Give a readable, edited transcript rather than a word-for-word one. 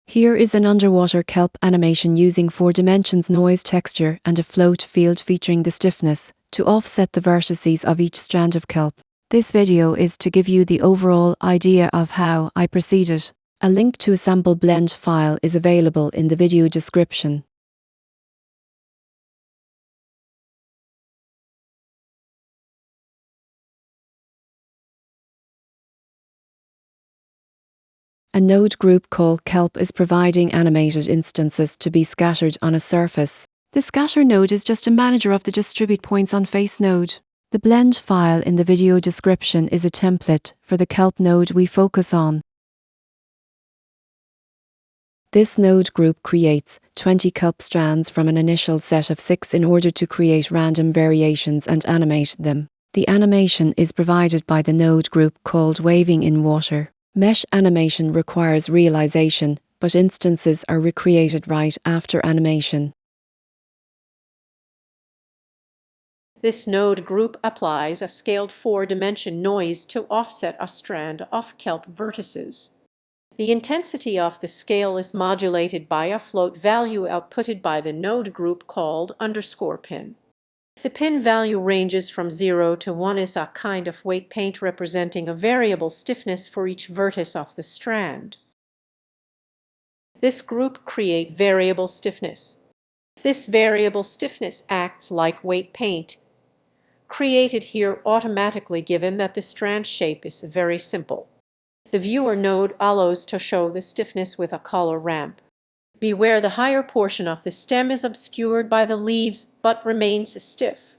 Here is an underwater kelp animation using 4 dimensions noise texture and a float field featuring the stiffness to offset the vertices of each strand of kelp. This video is to give you the overall idea of how I proceeded. A link to a sample blend file is available in the video description. A node group called kelp is providing animated instances to be scattered on a surface. The scatter node is just a manager of the distribute points on face node. The blend file in the video description is a template for the kelp node we focus on. This node group creates 20 kelp strands from an initial set of 6 in order to create random variations and animate them. The animation is provided by the node group called waving in water. Mesh animation requires realization, but instances are recreated right after animation. This node group applies a scaled 4-dimension noise to offset a strand of kelp vertices. The intensity of the scale is modulated by a float value outputted by the node group called _pin. The pin value ranges from 0 to 1 is a kind of weight paint representing a variable stiffness for each vertex of the strand. This group creates variable stiffness. This variable stiffness acts like weight paint, created here automatically given that the strand shape is very simple. The viewer node allows to show the stiffness with a color ramp. Beware the higher portion of the stem is obscured by the leaves but remains stiff.